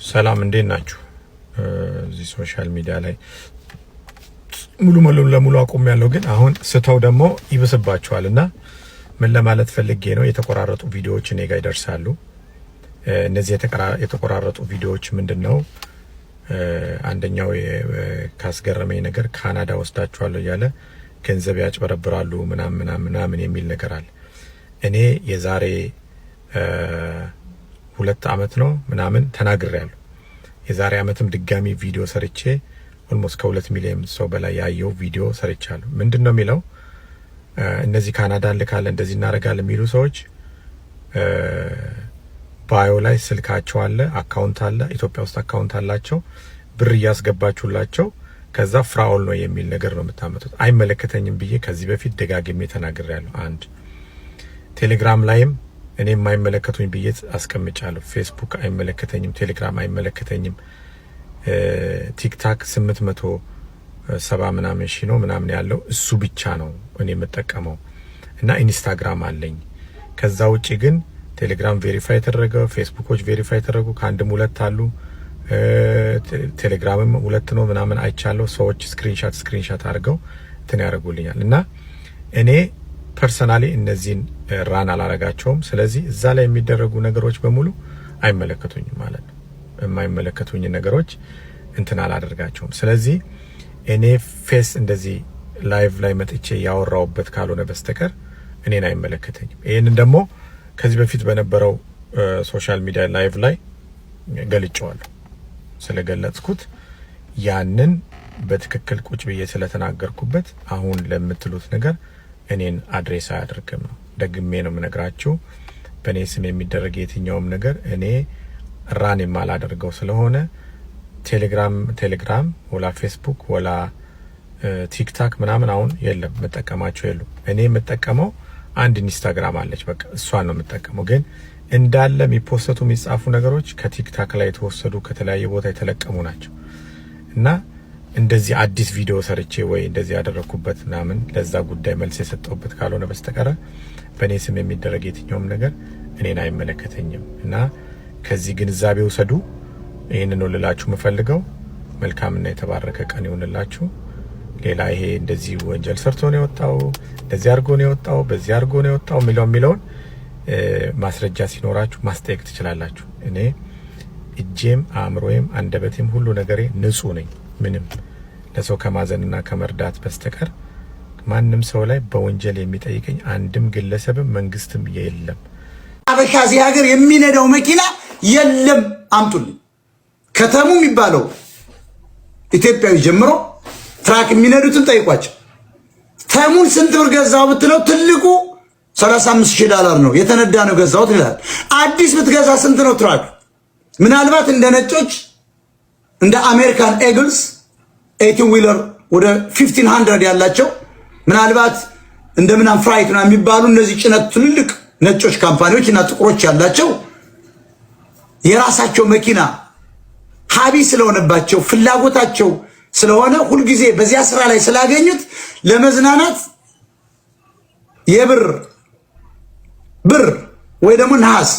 ሰላም እንዴት ናችሁ? እዚህ ሶሻል ሚዲያ ላይ ሙሉ ለሙሉ አቆም ያለው ግን አሁን ስተው ደግሞ ይብስባቸዋልና ምን ለማለት ፈልጌ ነው፣ የተቆራረጡ ቪዲዮዎች እኔ ጋር ይደርሳሉ። እነዚህ የተቆራረጡ ቪዲዮዎች ምንድነው? አንደኛው ካስገረመኝ ነገር ካናዳ ወስዳቸዋለሁ እያለ ገንዘብ ያጭበረብራሉ ምናምን የሚል ነገር አለ። እኔ የዛሬ 2 አመት ነው ምናምን ተናግሬያለሁ። የዛሬ አመትም ድጋሚ ቪዲዮ ሰርቼ ኦልሞስት ከ2 ሚሊዮን ሰው በላይ ያየው ቪዲዮ ሰርቻለሁ። ምንድነው የሚለው? እነዚህ ካናዳ ልካለ እንደዚህ እናረጋለን የሚሉ ሰዎች ባዮ ላይ ስልካቸው አለ፣ አካውንት አለ፣ ኢትዮጵያ ውስጥ አካውንት አላቸው፣ ብር እያስገባችሁላቸው ከዛ ፍራኦል ነው የሚል ነገር ነው የምታመጡት። አይመለከተኝም ብዬ ከዚህ በፊት ደጋግሜ ተናግሬያለሁ። አንድ ቴሌግራም ላይም እኔ የማይመለከቱኝ ብዬ አስቀምጫለሁ። ፌስቡክ አይመለከተኝም፣ ቴሌግራም አይመለከተኝም፣ ቲክታክ 870 ምናምን ሺህ ነው ምናምን ያለው እሱ ብቻ ነው እኔ የምጠቀመው እና ኢንስታግራም አለኝ። ከዛ ውጪ ግን ቴሌግራም ቬሪፋይ ተደረገ፣ ፌስቡኮች ቬሪፋይ ተደረጉ፣ ከአንድም 2 አሉ፣ ቴሌግራምም 2 ነው ምናምን አይቻለሁ። ሰዎች ስክሪንሻት አድርገው እንትን ያደርጉልኛል እና እኔ ፐርሰናሊ እነዚህን ራን አላረጋቸውም። ስለዚህ እዛ ላይ የሚደረጉ ነገሮች በሙሉ አይመለከቱኝም ማለት ነው። የማይመለከቱኝ ነገሮች እንትን አላደርጋቸውም። ስለዚህ እኔ ፌስ እንደዚህ ላይቭ ላይ መጥቼ ያወራውበት ካልሆነ በስተቀር እኔን አይመለከተኝም። ይሄንን ደግሞ ከዚህ በፊት በነበረው ሶሻል ሚዲያ ላይቭ ላይ ገልጬዋለሁ። ስለገለጽኩት ያንን በትክክል ቁጭ ብዬ ስለተናገርኩበት አሁን ለምትሉት ነገር እኔን አድሬስ አያደርግም ነው። ደግሜ ነው የምነግራችሁ። በእኔ ስም የሚደረግ የትኛውም ነገር እኔ ራን የማላደርገው ስለሆነ ቴሌግራም ወላ ፌስቡክ ወላ ቲክታክ ምናምን አሁን የለም፣ መጠቀማቸው የሉ። እኔ የምጠቀመው አንድ ኢንስታግራም አለች፣ በቃ እሷን ነው የምጠቀመው። ግን እንዳለ የሚፖስቱ የሚጻፉ ነገሮች ከቲክታክ ላይ የተወሰዱ ከተለያየ ቦታ የተለቀሙ ናቸው እና እንደዚህ አዲስ ቪዲዮ ሰርቼ ወይ እንደዚህ ያደረኩበት ምናምን ለዛ ጉዳይ መልስ የሰጠሁበት ካልሆነ በስተቀር በእኔ ስም የሚደረግ የትኛውም ነገር እኔን አይመለከተኝም እና ከዚህ ግንዛቤ ውሰዱ። ይሄንን ነው ልላችሁ የምፈልገው። መልካምና የተባረከ ቀን ይሁንላችሁ። ሌላ ይሄ እንደዚህ ወንጀል ሰርቶ ነው የወጣው፣ እንደዚህ አርጎ ነው የወጣው፣ በዚህ አርጎ ነው የወጣው የሚለውን ማስረጃ ሲኖራችሁ ማስጠየቅ ትችላላችሁ። እኔ እጄም አእምሮዬም አንደበቴም ሁሉ ነገሬ ንጹህ ነኝ። ምንም ለሰው ከማዘንና ከመርዳት በስተቀር ማንም ሰው ላይ በወንጀል የሚጠይቀኝ አንድም ግለሰብም መንግስትም የለም። አበሻ እዚህ ሀገር የሚነዳው መኪና የለም፣ አምጡልኝ። ከተሙ የሚባለው ኢትዮጵያዊ ጀምሮ ትራክ የሚነዱትን ጠይቋቸው። ተሙን ስንት ብር ገዛው ብትለው ትልቁ $35,000 ነው የተነዳ ነው ገዛው ይላል። አዲስ ብትገዛ ስንት ነው ትራክ? ምናልባት እንደ ነጮች እንደ አሜሪካን ኤግልስ 18 ዊለር ወደ 1500 ያላቸው ምናልባት እንደምናም ፍራይት ነው የሚባሉ እነዚህ ጭነት ትልልቅ ነጮች ካምፓኒዎች እና ጥቁሮች ያላቸው የራሳቸው መኪና ሀቢ ስለሆነባቸው ፍላጎታቸው ስለሆነ ሁልጊዜ በዚያ ስራ ላይ ስላገኙት ለመዝናናት የብር ወይ ደግሞ ነሐስ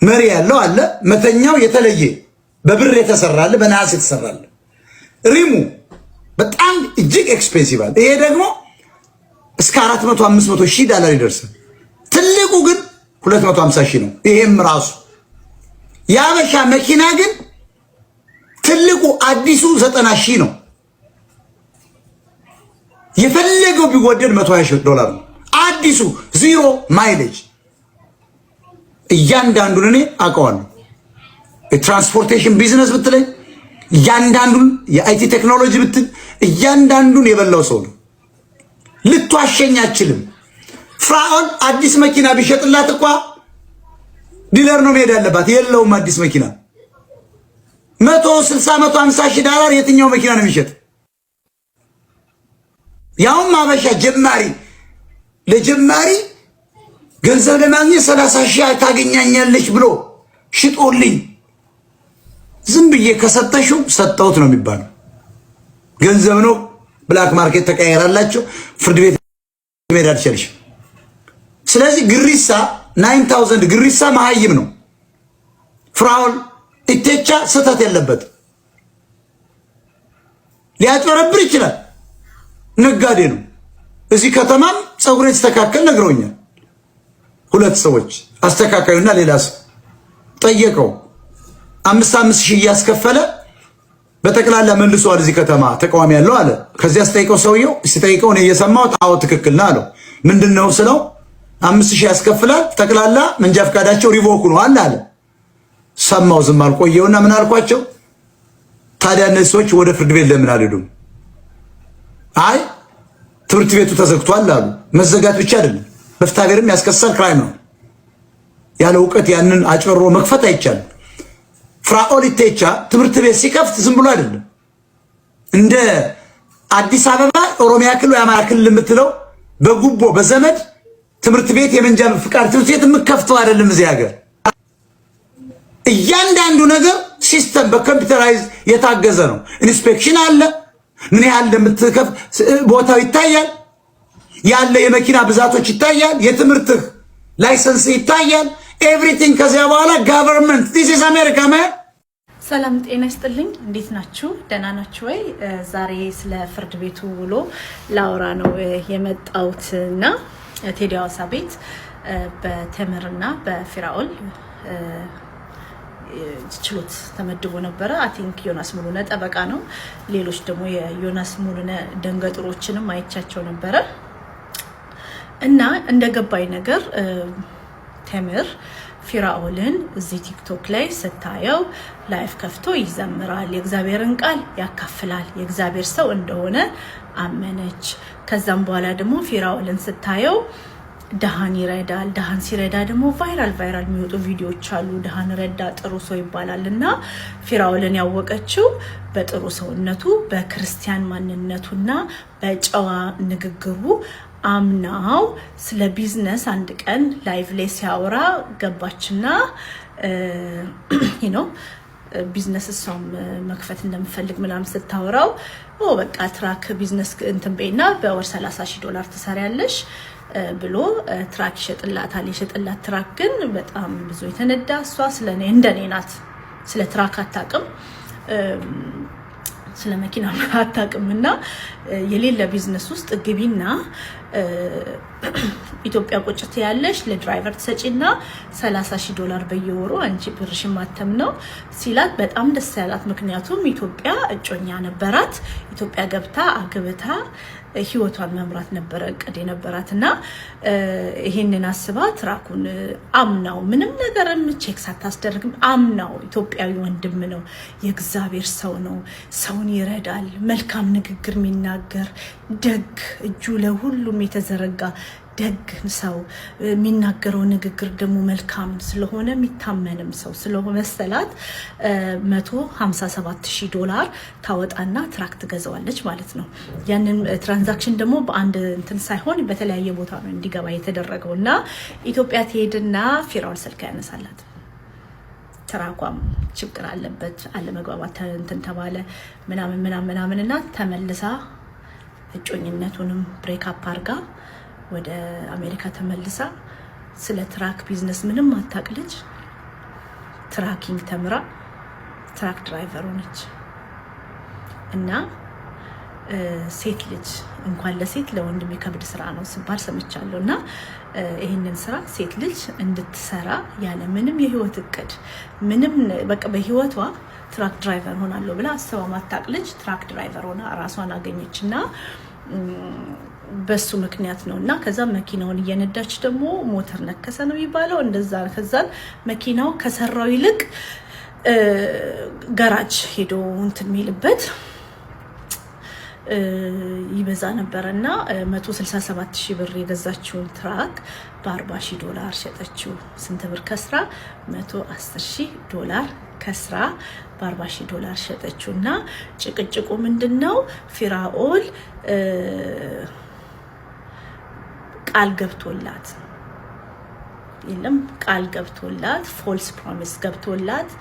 መሪ ያለው አለ። መተኛው የተለየ በብር የተሰራለ በነሐስ የተሰራለ ሪሙ በጣም እጅግ ኤክስፔንሲቭ አለ። ይሄ ደግሞ እስከ $400,000-500,000 ይደርሳል። ትልቁ ግን 250,000 ነው። ይሄም ራሱ ያበሻ መኪና ግን ትልቁ አዲሱ 90,000 ነው። የፈለገው ቢወደድ $120,000 ነው። አዲሱ ዚሮ ማይሌጅ እያንዳንዱን እኔ አውቀዋለሁ። የትራንስፖርቴሽን ቢዝነስ ብትለኝ እያንዳንዱን የአይቲ ቴክኖሎጂ ብትል እያንዳንዱን የበላው ሰው ነው። ልትዋሸኝ አትችልም። ፍራኦል አዲስ መኪና ቢሸጥላት እንኳ ዲለር ነው መሄድ ያለባት። የለውም አዲስ መኪና $160,000-150,000 የትኛው መኪና ነው የሚሸጥ? ያውም አበሻ ጀማሪ ለጀማሪ ገንዘብ ለማግኘት 30,000 ታገኛኛለች ብሎ ሽጦልኝ ዝም ብዬ ከሰጠሽው ሰጠሁት ነው የሚባለው። ገንዘብ ነው፣ ብላክ ማርኬት ተቀያየራላችሁ፣ ፍርድ ቤት መሄድ አትችልም። ስለዚህ ግሪሳ 9000 ግሪሳ መሀይም ነው። ፍራኦል ኢቴቻ ስህተት የለበት ሊያጭበረብር ይችላል ነጋዴ ነው እዚህ ከተማም ጸጉሬ ተስተካከል ነግሮኛል ሁለት ሰዎች አስተካካዩና ሌላ ሰው ጠየቀው 5,000 እያስከፈለ በተክላላ መልሷል እዚህ ከተማ ተቃዋሚ ያለው አለ ከዚያ አስጠይቀው ሰውየው ሲጠይቀው ነው እየሰማው ታው ትክክል ነው አለው ምንድነው ስለው 5,000 ያስከፍላል ተክላላ መንጃ ፈቃዳቸው ሪቮክ ነው አለ ሰማው ዝም አልቆየውና ምን አልኳቸው ታዲያ እነዚህ ሰዎች ወደ ፍርድ ቤት ለምን አልሄዱም አይ ትምህርት ቤቱ ተዘግቷል አሉ መዘጋት ብቻ አይደለም በፍትሐብሔርም ያስከሳል ክራይም ነው ያለ ዕውቀት ያንን አጭበርሮ መክፈት አይቻልም ፍራኦል ኢቴቻ ትምህርት ቤት ሲከፍት ዝም ብሎ አይደለም እንደ አዲስ አበባ ኦሮሚያ ክልል የአማራ ክልል የምትለው በጉቦ በዘመድ ትምህርት ቤት የመንጃ ፍቃድ ትምህርት ቤት የምከፍተው አይደለም እዚህ ሀገር እያንዳንዱ ነገር ሲስተም በኮምፒውተራይዝ የታገዘ ነው ኢንስፔክሽን አለ ምን ያህል እንደምትከፍ ቦታው ይታያል ያለ የመኪና ብዛቶች ይታያል የትምህርት ላይሰንስ ይታያል ኤቭሪቲንግ ከዚያ በኋላ ገቨርንመንት this is America man ሰላም ጤና ይስጥልኝ እንዴት ናችሁ ደህና ናችሁ ወይ ዛሬ ስለ ፍርድ ቤቱ ውሎ ላውራ ነው የመጣውትና ቴዲ ሐዋሳ ቤት በተምርና በፊራኦል ችሎት ተመድቦ ነበር አይ ቲንክ ዮናስ ሙሉነ ጠበቃ ነው ሌሎች ደግሞ የዮናስ ሙሉነ ደንገጥሮችንም አይቻቸው ነበር እና እንደገባይ ነገር ተምር ፊራኦልን እዚህ ቲክቶክ ላይ ስታየው ላይፍ ከፍቶ ይዘምራል የእግዚአብሔርን ቃል ያካፍላል የእግዚአብሔር ሰው እንደሆነ አመነች ከዛም በኋላ ደግሞ ፊራኦልን ስታየው ደሃን ይረዳል ደሃን ሲረዳ ደግሞ ቫይራል የሚወጡ ቪዲዮዎች አሉ ደሃን ረዳ ጥሩ ሰው ይባላልና ፊራኦልን ያወቀችው በጥሩ ሰውነቱ በክርስቲያን ማንነቱና በጨዋ ንግግሩ አምናው ስለ ቢዝነስ አንድ ቀን ላይቭ ላይ ሲያወራ ገባችና ቢዝነስ እሷም መክፈት እንደምፈልግ ምናምን ስታወራው በቃ ትራክ ቢዝነስ እንትን በይና በወር $30,000 ትሰሪያለሽ ብሎ ትራክ ይሸጥላታል የሸጥላት ትራክ ግን በጣም ብዙ የተነዳ እሷ ስለኔ እንደኔ ናት ስለ ትራክ አታውቅም ስለ መኪና አታውቅምና የሌለ ቢዝነስ ውስጥ ግቢና ኢትዮጵያ ቁጭት ያለሽ ለድራይቨር ተሰጪና $30,000 በየወሩ አንቺ ብርሽ ማተም ነው ሲላት በጣም ደስ ያላት ምክንያቱም ኢትዮጵያ እጮኛ ነበራት ኢትዮጵያ ገብታ አግብታ ህይወቷን መምራት ነበር እቅድ የነበራትና ይሄንን አስባ ትራኩን አምናው ምንም ነገርም ቼክ ሳታስደርግም አምናው ኢትዮጵያዊ ወንድም ነው የእግዚአብሔር ሰው ነው ሰውን ይረዳል መልካም ንግግር የሚናገር ደግ እጁ ለሁሉም የተዘረጋ ደግ ሰው የሚናገረው ንግግር ደግሞ መልካም ስለሆነ የሚታመንም ሰው ስለሆነ መሰላት $157,000 ታወጣና ትራክ ትገዛዋለች ማለት ነው ያንን ትራንዛክሽን ደግሞ በአንድ እንትን ሳይሆን በተለያየ ቦታ ነው እንዲገባ የተደረገውና ኢትዮጵያ ትሄድና ፊራኦል ስልክ ያነሳላት ትራኳም ችግር አለበት አለመግባባት እንትን ተባለ ምናምንና ተመልሳ እጮኝነቱንም ብሬክ አፕ አርጋ ወደ አሜሪካ ተመልሳ ስለ ትራክ ቢዝነስ ምንም አታቅልጅ ትራኪንግ ተምራ ትራክ ድራይቨር ሆነች እና ሴት ልጅ እንኳን ለሴት ለወንድ የሚከብድ ስራ ነው ሲባል ሰምቻለሁና ይሄንን ስራ ሴት ልጅ እንድትሰራ ያለ ምንም የህይወት እቅድ ምንም በቃ በህይወቷ ትራክ ድራይቨር ሆናለሁ ብላ አስባ ማታቅልጅ ትራክ ድራይቨር ሆና ራሷን አገኘችና በሱ ምክንያት ነውና ከዛ መኪናውን እየነዳች ደግሞ ሞተር ነከሰ ነው የሚባለው እንደዛ ከዛን መኪናው ከሰራው ይልቅ ጋራጅ ሄዶ እንትን ሚልበት ይበዛ ነበርና $167,000 የገዛችውን ትራክ በ$40,000 ሸጠችው ስንት ብር ከስራ $110,000 ከስራ በ$40,000 ሸጠችውና ጭቅጭቁ ምንድነው ፊራኦል ቃል ገብቶላት የለም ቃል ገብቶላት ፎልስ ፕሮሚስ ገብቶላት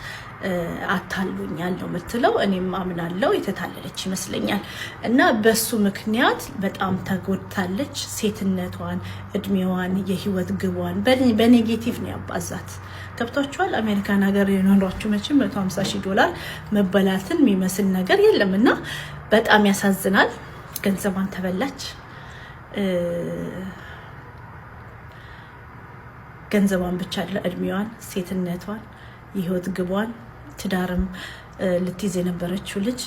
አታሉኛል ነው የምትለው። እኔም አምናለሁ የተታለለች ይመስለኛል። እና በሱ ምክንያት በጣም ተጎድታለች። ሴትነቷን፣ እድሜዋን፣ የህይወት ግቧን በኔጌቲቭ ነው ያባዛት። ገብቷችኋል? አሜሪካን ሀገር የኖሯችሁ መቼም $150,000 መበላትን የሚመስል ነገር የለም። እና በጣም ያሳዝናል። ገንዘቧን ተበላች። ገንዘቧን ብቻ እድሜዋን፣ ሴትነቷን፣ የህይወት ግቧን ትዳርም ልትይዝ የነበረችው ልጅ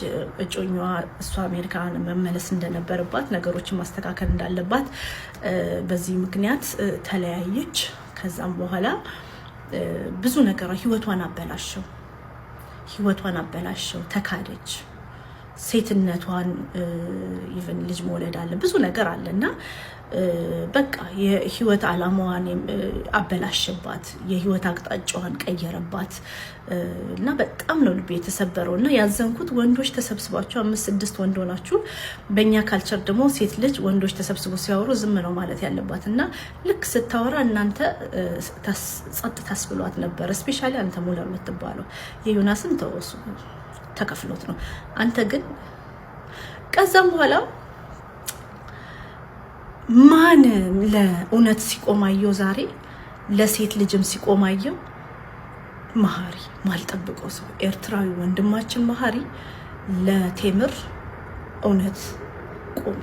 እጮኛዋ እሷ አሜሪካን መመለስ እንደነበረባት ነገሮችን ማስተካከል እንዳለባት በዚህ ምክንያት ተለያየች። ከዛም በኋላ ብዙ ነገር ህይወቷን አበላሸው። ተካደች። ሴትነቷን ኢቭን ልጅ መውለድ አለ ብዙ ነገር አለና በቃ የህይወት አላማዋን አበላሽባት። የህይወት አቅጣጫዋን ቀየረባት። እና በጣም ነው ልቤ የተሰበረው። እና ያዘንኩት ወንዶች ተሰብስባችሁ 5-6 ወንድ ሆናችሁ፣ በእኛ ካልቸር ደግሞ ሴት ልጅ ወንዶች ተሰብስበው ሲያወሩ ዝም ነው ማለት ያለባት። እና ልክ ስታወራ እናንተ ጸጥ ታስብሏት ነበር። ስፔሻሊ አንተ ሙለር የምትባለው የዮናስን ተወሱ ተከፍሎት ነው። አንተ ግን ከዛም በኋላ ማን ለእውነት ሲቆማየው ዛሬ ለሴት ልጅም ሲቆማየው መሀሪ ማልጠብቀው ሰው ኤርትራዊ ወንድማችን መሀሪ ለቴምር እውነት ቆመ።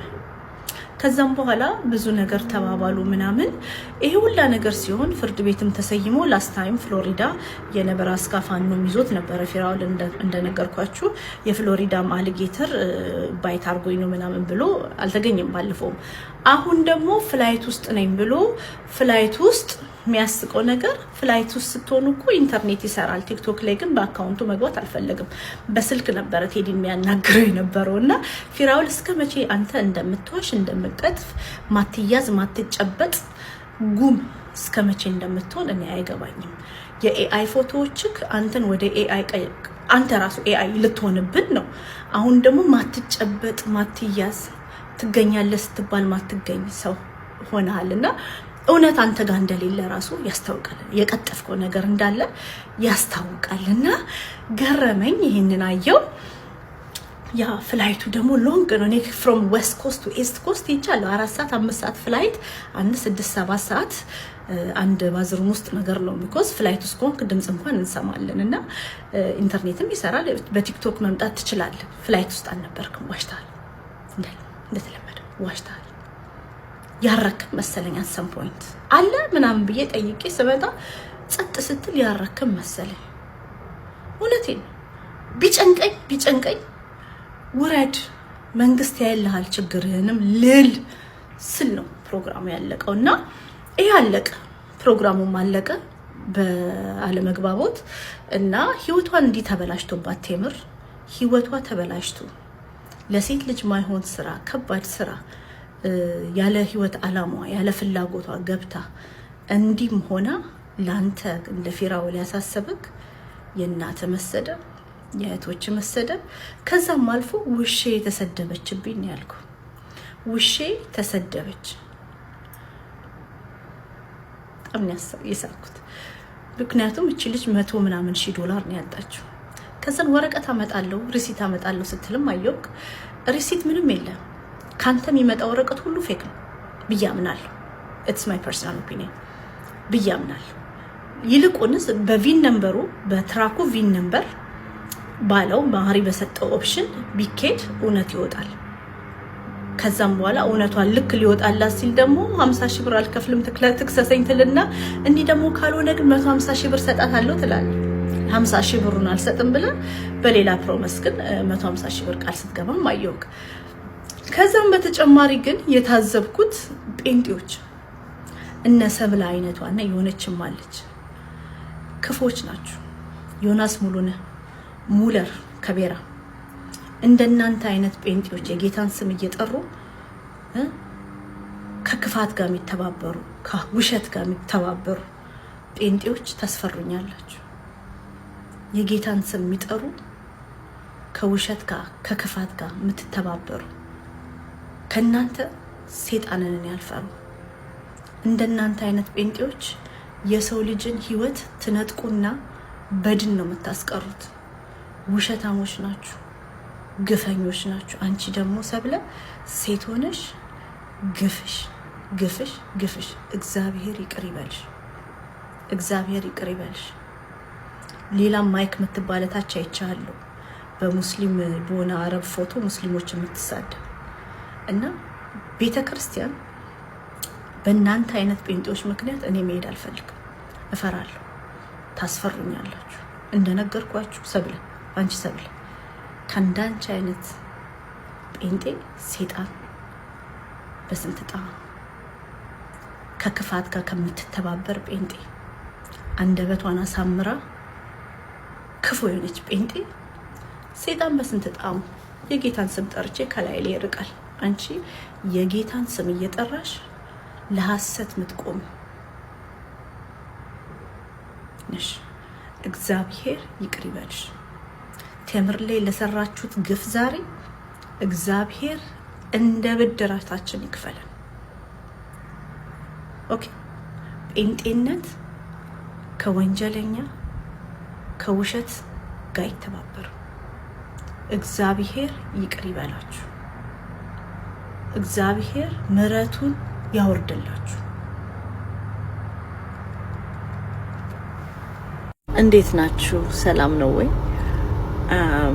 ከዛም በኋላ ብዙ ነገር ተባባሉ ምናምን። ይሄ ሁላ ነገር ሲሆን ፍርድ ቤትም ተሰይሞ ላስት ታይም ፍሎሪዳ የነበራስካ ፋኖ ይዞት ነበር። ፊራውል እንደነገርኳችሁ የፍሎሪዳ አሊጌተር ባይት አርጎኝ ነው ምናምን ብሎ አልተገኘም ባለፈው። አሁን ደግሞ ፍላይት ውስጥ ነኝ ብሎ ፍላይት ውስጥ የሚያስቀው ነገር ፍላይት ውስጥ ስትሆኑ እኮ ኢንተርኔት ይሰራል። ቲክቶክ ላይ ግን በአካውንቱ መግባት አልፈለግም። በስልክ ነበረ ቴዲ የሚያናግረው የነበረው። እና ፊራውል እስከ መቼ አንተ እንደምትዋሽ እንደምትቀጥፍ ማትያዝ ማትጨበጥ ጉም እስከ መቼ እንደምትሆን እኔ አይገባኝም። የኤአይ ፎቶዎችክ አንተን ወደ ኤአይ አንተ ራሱ ኤአይ ልትሆንብን ነው። አሁን ደግሞ ማትጨበጥ ማትያዝ ትገኛለህ ስትባል ማትገኝ ሰው ሆነሃልና እውነት አንተ ጋር እንደሌለ ራሱ ያስታውቃል። የቀጠፍከው ነገር እንዳለ ያስታውቃልና ገረመኝ። ይሄንን አየው። ያ ፍላይቱ ደግሞ ሎንግ ነው። እኔ ፍሮም ዌስት ኮስት ቱ ኢስት ኮስት ይቻላል 4 ሰዓት 5 ሰዓት ፍላይት 6-7 ሰዓት አንድ ባዝሩም ውስጥ ነገር ነው። ቢኮዝ ፍላይት ውስጥ ኮንክ ድምጽ እንኳን እንሰማለን እና ኢንተርኔትም ይሰራል። በቲክቶክ መምጣት ትችላለህ። ፍላይት ውስጥ አልነበርክም። ዋሽታል። እንደተለመደው ዋሽታል። ያረከም መሰለኝ አሰም ፖይንት አለ ምናምን ብዬ ጠይቄ ስመጣ ጸጥ ስትል ያረከም መሰለኝ። እውነቴን ቢጨንቀኝ ውረድ መንግስት ያይልሃል ችግርህንም ልል ስል ነው ፕሮግራሙ ያለቀውና ይሄ አለቀ። ፕሮግራሙም አለቀ በአለመግባቦት እና ህይወቷን እንዲህ ተበላሽቶባት ቴምር ህይወቷ ተበላሽቶ ለሴት ልጅ ማይሆን ስራ ከባድ ስራ ያለ ህይወት አላማዋ ያለ ፍላጎቷ ገብታ እንዲም ሆና ላንተ እንደ ፊራውል ያሳሰበክ የእናተ መሰደብ የእህቶች መሰደብ ከዛም አልፎ ውሼ የተሰደበችብኝ ያልኩ ውሼ ተሰደበች። አምኛስ ይሳኩት ምክንያቱም እቺ ልጅ $100,000 ነው ያጣችው። ከዛን ወረቀት አመጣለሁ ሪሲት አመጣለሁ ስትልም አየውክ ሪሲት ምንም የለም። ካንተ የሚመጣው ወረቀት ሁሉ ፌክ ነው ብያምናለሁ። ኢትስ ማይ ፐርሰናል ኦፒኒየን ብያምናለሁ። ይልቁንስ በቪን ነምበሩ በትራኩ ቪን ነምበር ባለው ባህሪ በሰጠው ኦፕሽን ቢኬድ እውነት ይወጣል። ከዛም በኋላ እውነቷን ልክ ሊወጣላት ሲል ደግሞ 50,000 ብር አልከፍልም ትክሰሰኝ ትልና እንዲህ ደግሞ ካልሆነ ግን 150,000 ብር ሰጣታለሁ ትላለች። 50,000 ብሩን አልሰጥም ብለ በሌላ ፕሮሚስ ግን 150,000 ብር ቃል ስትገባም አየውክ። ከዛም በተጨማሪ ግን የታዘብኩት ጴንጤዎች እነ ሰብለ አይነቷና የሆነችም አለች ክፎች ናቸው። ዮናስ ሙለር ከቤራ እንደናንተ አይነት ጴንጤዎች የጌታን ስም እየጠሩ ከክፋት ጋር የሚተባበሩ ከውሸት ጋር የሚተባበሩ ጴንጤዎች ታስፈሩኛላችሁ። የጌታን ስም የሚጠሩ ከውሸት ጋር ከክፋት ጋር የምትተባበሩ ከናንተ ሰይጣንን ያልፈሩ እንደናንተ አይነት ጴንጤዎች የሰው ልጅን ህይወት ትነጥቁና በድን ነው የምታስቀሩት። ውሸታሞች ናችሁ፣ ግፈኞች ናችሁ። አንቺ ደግሞ ሰብለ ሴት ሆነሽ ግፍሽ እግዚአብሔር ይቅር ይበልሽ፣ እግዚአብሔር ይቅር ይበልሽ። ሌላ ማይክ የምትባለታች አይቻለሁ በሙስሊም በሆነ አረብ ፎቶ ሙስሊሞች የምትሳደብ እና ቤተክርስቲያን በእናንተ አይነት ጴንጤዎች ምክንያት እኔ መሄድ አልፈልግም፣ እፈራለሁ። ታስፈሩኛላችሁ። እንደነገርኳችሁ ሰብለ አንቺ ሰብለ ከእንዳንቺ አይነት ጴንጤ ሴጣን በስንት ጣም ከክፋት ጋር ከምትተባበር ጴንጤ አንደበቷን አሳምራ ክፉ የሆነች ጴንጤ ሴጣን በስንት ጣሙ የጌታን ስም ጠርቼ ከላይ ላይ ይርቃል። አንቺ የጌታን ስም እየጠራሽ ለሐሰት ምትቆም ነሽ። እግዚአብሔር ይቅር ይበልሽ። ቴምር ላይ ለሰራችሁት ግፍ ዛሬ እግዚአብሔር እንደ ብድራታችን ይክፈለን። ኦኬ። ጴንጤነት ከወንጀለኛ ከውሸት ጋር ይተባበር። እግዚአብሔር ይቅር ይበላችሁ። እግዚአብሔር ምሕረቱን ያወርድላችሁ። እንዴት ናችሁ? ሰላም ነው ወይ?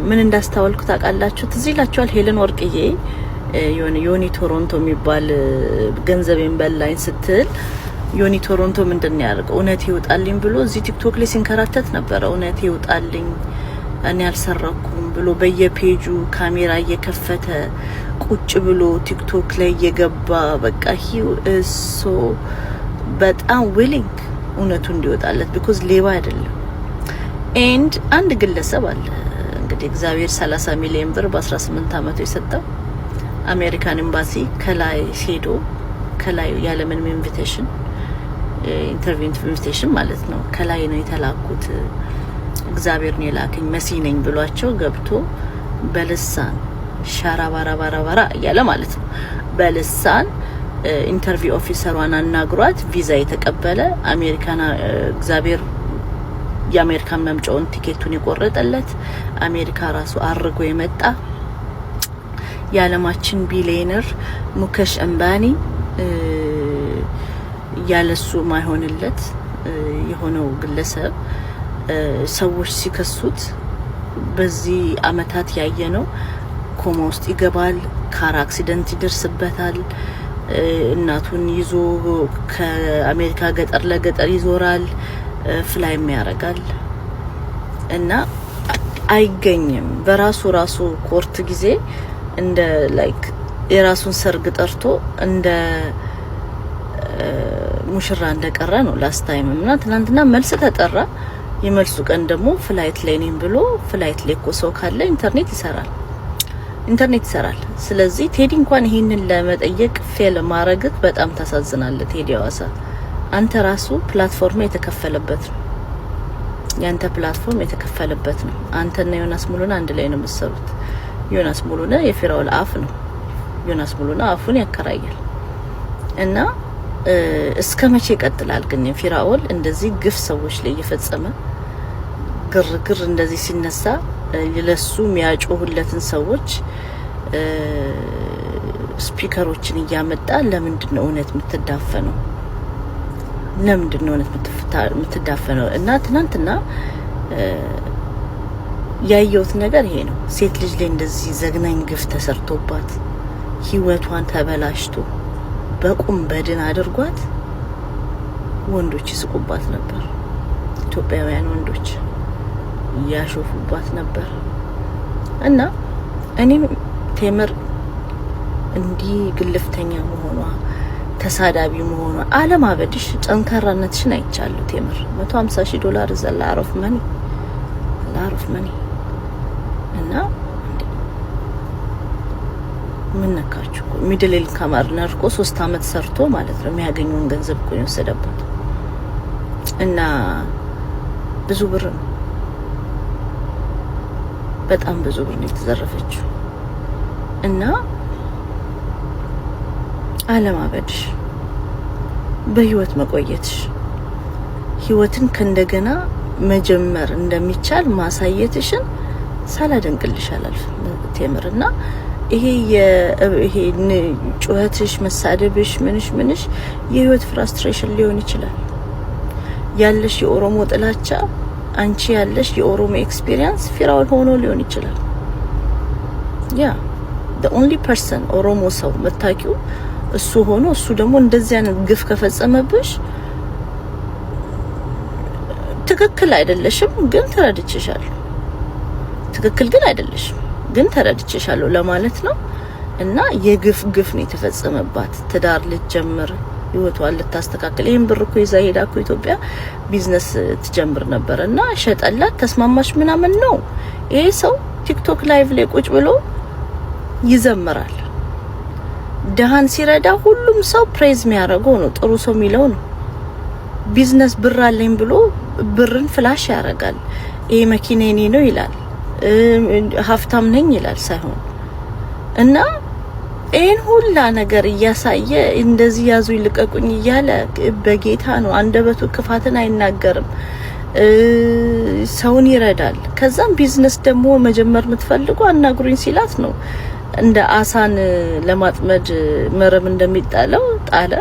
ምን እንዳስተዋልኩ ታውቃላችሁ? ትዝ ይላችኋል ሄለን ወርቅዬ ዮኒ ቶሮንቶ የሚባል ገንዘቤን በላኝ ስትል ዮኒ ቶሮንቶ ምንድን ያደርገው እውነት ይውጣልኝ ብሎ እዚህ ቲክቶክ ላይ ሲንከራተት ነበር። እውነት ይውጣልኝ እኔ አልሰረኩም ብሎ በየፔጁ ካሜራ እየከፈተ ቁጭ ብሎ ቲክቶክ ላይ እየገባ በቃ ሶ በጣም ዊሊንግ እውነቱ እንዲወጣለት ቢኮዝ ሌባ አይደለም። ኤንድ አንድ ግለሰብ አለ እንግዲህ እግዚአብሔር 30 ሚሊዮን ብር በ18 አመቱ የሰጠው አሜሪካን ኤምባሲ ከላይ ሄዶ ከላይ ያለ ምንም ኢንቪቴሽን ኢንተርቪው ኢንቪቴሽን ማለት ነው ከላይ ነው የተላኩት እግዚአብሔር ነው የላከኝ መሲ ነኝ ብሏቸው ገብቶ በልሳን ሻራባራባራባራ እያለ ማለት ነው በልሳን ኢንተርቪው ኦፊሰሯን አናግሯት ቪዛ የተቀበለ አሜሪካና እግዚአብሔር የአሜሪካን መምጫውን ቲኬቱን የቆረጠለት አሜሪካ ራሱ አርጎ የመጣ የዓለማችን ቢሊየነር ሙኬሽ አምባኒ ያለሱ ማይሆንለት የሆነው ግለሰብ ሰዎች ሲከሱት በዚህ አመታት ያየነው ኮማ ውስጥ ይገባል፣ ካር አክሲደንት ይደርስበታል፣ እናቱን ይዞ ከአሜሪካ ገጠር ለገጠር ይዞራል፣ ፍላይም ያረጋል እና አይገኝም። በራሱ ኮርት ጊዜ እንደ ላይክ የራሱን ሰርግ ጠርቶ እንደ ሙሽራ እንደቀረ ነው ላስት ታይም እና ትናንትና መልስ ተጠራ። የመልሱ ቀን ደግሞ ፍላይት ላይ ነኝ ብሎ ፍላይት ላይ ሰው ካለ ኢንተርኔት ይሰራል። ስለዚህ ቴዲ እንኳን ይሄንን ለመጠየቅ ፌል ማረግት በጣም ታሳዝናለ። ቴዲ አዋሳ አንተ ራሱ ፕላትፎርም የተከፈለበት ነው። ያንተ ፕላትፎርም የተከፈለበት ነው። አንተና ዮናስ ሙሉና አንድ ላይ ነው የምትሰሩት። ዮናስ ሙሉና የፊራውል አፍ ነው። ዮናስ ሙሉና አፉን ያከራያል እና እስከ መቼ ይቀጥላል ግን ፊራኦል እንደዚህ ግፍ ሰዎች ላይ እየፈጸመ ግርግር እንደዚህ ሲነሳ ለሱ የሚያጮሁለትን ሰዎች ስፒከሮችን እያመጣ ለምንድን ነው እውነት የምትዳፈነው? ለምንድን ነው እውነት የምትዳፈነው? እና ትናንትና ያየሁት ነገር ይሄ ነው። ሴት ልጅ ላይ እንደዚህ ዘግናኝ ግፍ ተሰርቶባት ህይወቷን ተበላሽቶ በቁም በድን አድርጓት ወንዶች ይስቁባት ነበር። ኢትዮጵያውያን ወንዶች ያሾፉባት ነበር። እና እኔም ቴምር እንዲህ ግልፍተኛ መሆኗ ተሳዳቢ መሆኗ አለማበድሽ ጠንካራነትሽን አይቻለሁ። ቴምር $150,000 ዘላ አሮፍ መኒ እና ምን ነካችሁ? ሚድል ኢንካም አርነር እኮ 3 አመት ሰርቶ ማለት ነው የሚያገኘውን ገንዘብ እኮ የወሰደበት እና ብዙ ብር ነው፣ በጣም ብዙ ብር ነው የተዘረፈችው። እና አለማበድሽ በህይወት መቆየትሽ ህይወትን ከእንደገና መጀመር እንደሚቻል ማሳየትሽን ሳላደንቅልሽ አላልፍም ቴምርና ይሄ ጩኸትሽ መሳደብሽ ምንሽ የህይወት ፍራስትሬሽን ሊሆን ይችላል። ያለሽ የኦሮሞ ጥላቻ አንቺ ያለሽ የኦሮሞ ኤክስፒሪየንስ ፊራውን ሆኖ ሊሆን ይችላል። ያ the only person ኦሮሞ ሰው መታቂው እሱ ሆኖ እሱ ደግሞ እንደዚህ አይነት ግፍ ከፈጸመብሽ ትክክል አይደለሽም፣ ግን ተረድቼሻለሁ። ትክክል ግን አይደለሽም፣ ግን ተረድቼሻለሁ ለማለት ነው። እና የግፍ ነው የተፈጸመባት። ትዳር ልትጀምር ህይወቷን ልታስተካክል ይሄን ብር እኮ ይዛ ሄዳ እኮ ኢትዮጵያ ቢዝነስ ትጀምር ነበር እና ሸጠላት፣ ተስማማች ምናምን ነው። ይሄ ሰው ቲክቶክ ላይቭ ላይ ቁጭ ብሎ ይዘምራል። ደሃን ሲረዳ ሁሉም ሰው ፕሬዝ የሚያደርገው ነው፣ ጥሩ ሰው የሚለው ነው። ቢዝነስ ብር አለኝ ብሎ ብርን ፍላሽ ያደርጋል። ይሄ መኪና የኔ ነው ይላል፣ ሀብታም ነኝ ይላል ሳይሆን እና ይሄን ሁላ ነገር እያሳየ እንደዚህ ያዙ ይልቀቁኝ እያለ በጌታ ነው። አንደበቱ ክፋትን አይናገርም፣ ሰውን ይረዳል። ከዛም ቢዝነስ ደግሞ መጀመር የምትፈልጉ አናግሩኝ ሲላት ነው እንደ አሳን ለማጥመድ መረብ እንደሚጣለው ጣለ።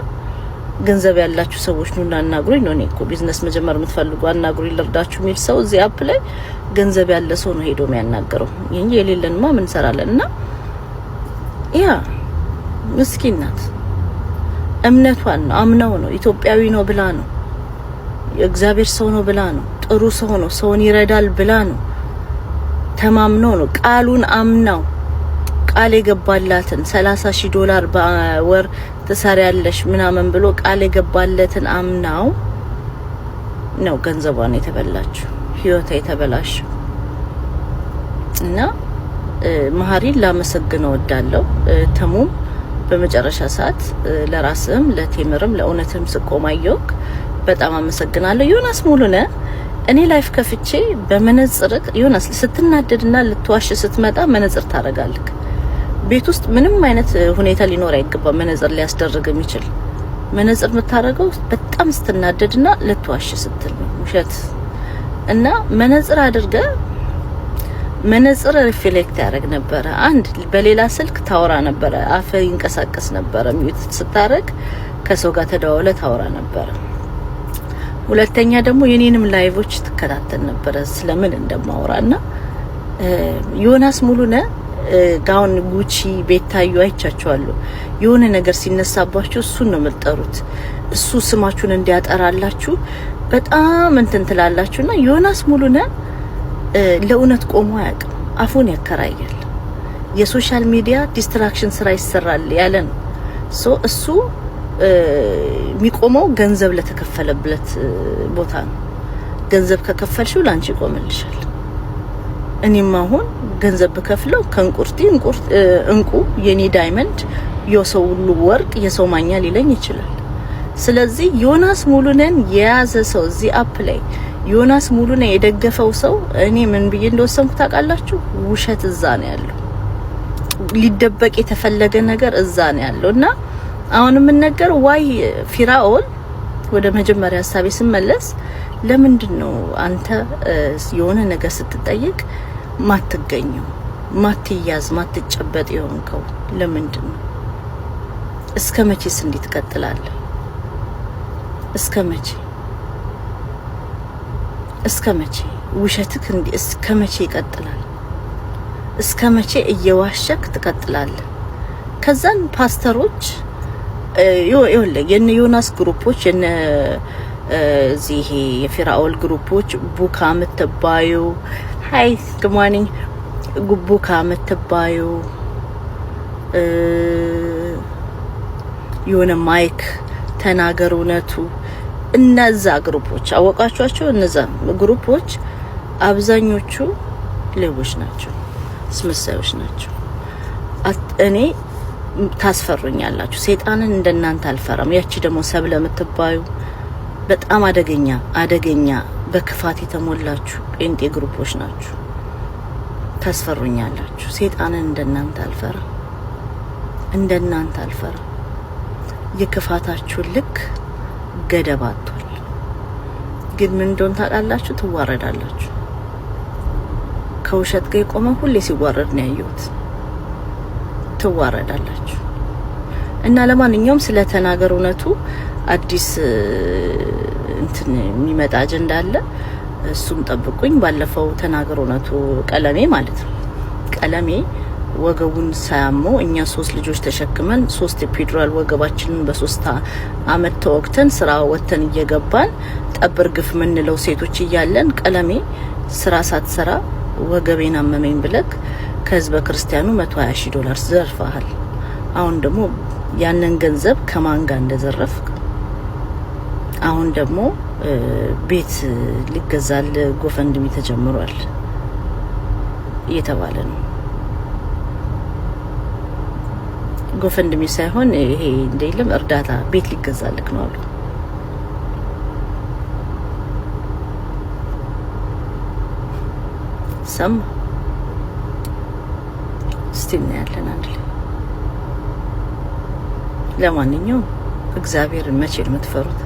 ገንዘብ ያላችሁ ሰዎች ኑና አናግሩኝ ነው። እኔ እኮ ቢዝነስ መጀመር የምትፈልጉ አናግሩኝ ልርዳችሁ የሚል ሰው እዚህ አፕ ላይ ገንዘብ ያለ ሰው ነው ሄዶ የሚያናገረው። ይሄን የሌለንማ ምን ሰራለንና ያ ምስኪን ናት። እምነቷን ነው አምናው ነው ኢትዮጵያዊ ነው ብላ ነው የእግዚአብሔር ሰው ነው ብላ ነው ጥሩ ሰው ነው ሰውን ይረዳል ብላ ነው ተማምኖ ነው ቃሉን አምናው ቃል የገባላትን $30,000 በወር ተሰሪያለሽ ምናምን ብሎ ቃል የገባለትን አምናው ነው ገንዘቧን የተበላችው፣ ህይወቷ የተበላሸው እና መሀሪን ላመሰግነው ወዳለው ተሙም በመጨረሻ ሰዓት ለራስም ለቴምርም ለእውነትም ስቆማየውክ በጣም አመሰግናለሁ። ዮናስ ሙሉነ እኔ ላይፍ ከፍቼ በመነጽር ዮናስ ስትናደድና ልትዋሽ ስትመጣ መነጽር ታረጋለህ። ቤት ውስጥ ምንም አይነት ሁኔታ ሊኖር አይገባም መነጽር ሊያስደርግ የሚችል መነጽር የምታረገው በጣም ስትናደድና ልትዋሽ ስትል ነው ውሸት እና መነጽር አድርገ መነጽር ሪፍሌክት ያደርግ ነበር። አንድ በሌላ ስልክ ታወራ ነበር፣ አፈ ይንቀሳቀስ ነበር። ሚዩት ስታረግ ከሰው ጋር ተደዋውለ ታወራ ነበር። ሁለተኛ ደግሞ የኔንም ላይቮች ትከታተል ነበር ስለምን እንደማወራና ዮናስ ሙሉነ ጋውን ጉቺ ቤታዩ አይቻቸዋለሁ። የሆነ ነገር ሲነሳባችሁ እሱን ነው የምትጠሩት። እሱ ስማችሁን እንዲያጠራላችሁ በጣም እንትን ትላላችሁና ዮናስ ሙሉነ ለእውነት ቆሞ አያውቅም። አፉን ያከራያል። የሶሻል ሚዲያ ዲስትራክሽን ስራ ይሰራል ያለ ነው። እሱ የሚቆመው ገንዘብ ለተከፈለበት ቦታ ነው። ገንዘብ ከከፈልሽው ላንቺ ይቆምልሻል። እኔም አሁን ገንዘብ በከፍለው ከንቁርቲ እንቁ የኔ ዳይመንድ የሰው ሁሉ ወርቅ የሰው ማኛ ሊለኝ ይችላል። ስለዚህ ዮናስ ሙሉነን የያዘ ሰው እዚህ አፕ ላይ ዮናስ ሙሉነን የደገፈው ሰው እኔ ምን ብዬ እንደወሰንኩ ታውቃላችሁ? ውሸት እዛ ነው ያለው። ሊደበቅ የተፈለገ ነገር እዛ ነው ያለውና አሁን ምን ነገር ዋይ ፊራኦል ወደ መጀመሪያ ሐሳቤ ስመለስ ለምንድነው አንተ የሆነ ነገር ስትጠይቅ ማትገኘው ማትያዝ ማትጨበጥ የሆንከው ለምንድነው? እስከ መቼስ እንዴት ትቀጥላለህ? እስከ መቼ ውሸትክ እንዴ እስከ መቼ ይቀጥላል? እስከ መቼ እየዋሸክ ትቀጥላለህ? ከዛን ፓስተሮች የነ ዮናስ ግሩፖች የነ እዚህ የፊራኦል ግሩፖች ቡካ ምትባዩ ሃይ ጉድ ሞርኒንግ ቡካ ምትባዩ የሆነ ማይክ ተናገር እውነቱ እነዛ ግሩፖች አወቃቸዋቸው። እነዛ ግሩፖች አብዛኞቹ ሌቦች ናቸው፣ ስመሳዮች ናቸው። እኔ ታስፈሩኛላችሁ። ሰይጣንን እንደናንተ አልፈራም። ያቺ ደግሞ ሰብለ የምትባዩ በጣም አደገኛ በክፋት የተሞላችሁ ጴንጤ ግሩፖች ናችሁ። ታስፈሩኛላችሁ። ሰይጣንን እንደናንተ አልፈራም። የክፋታችሁ ልክ ገደብ አጥቷል። ግን ምን እንደሆነ ታውቃላችሁ? ትዋረዳላችሁ። ከውሸት ጋር የቆመ ሁሌ ሲዋረድ ነው ያየሁት። ትዋረዳላችሁ። እና ለማንኛውም ስለተናገር እውነቱ አዲስ እንትን የሚመጣ አጀንዳ አለ። እሱም ጠብቁኝ። ባለፈው ተናገር እውነቱ ቀለሜ ማለት ነው። ቀለሜ ወገቡን ሳያመው እኛ 3 ልጆች ተሸክመን 3 የፌዴራል ወገባችንን በ3 አመት ተወቅተን ስራ ወተን እየገባን ጠብር ግፍ ምንለው ሴቶች እያለን ቀለሜ ስራ ሳትሰራ ወገቤን አመመኝ ብለክ ከህዝበ ክርስቲያኑ $120,000 ዘርፈሃል። አሁን ደግሞ ያንን ገንዘብ ከማን ጋር እንደዘረፍክ አሁን ደግሞ ቤት ሊገዛል ጎፈንድሚ ተጀምሯል እየተባለ ነው። ጎፈንድሚ ሳይሆን ይሄ እንደለም እርዳታ ቤት ሊገዛልክ ነው አሉ። ሰም ስቲና ያለን አንድ ላይ ለማንኛውም እግዚአብሔር መቼ ነው የምትፈሩት?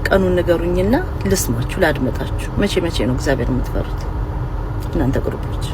ቀኑን ንገሩኝና ልስማችሁ ላድመጣችሁ። መቼ ነው እግዚአብሔር የምትፈሩት እናንተ ግሩፖች?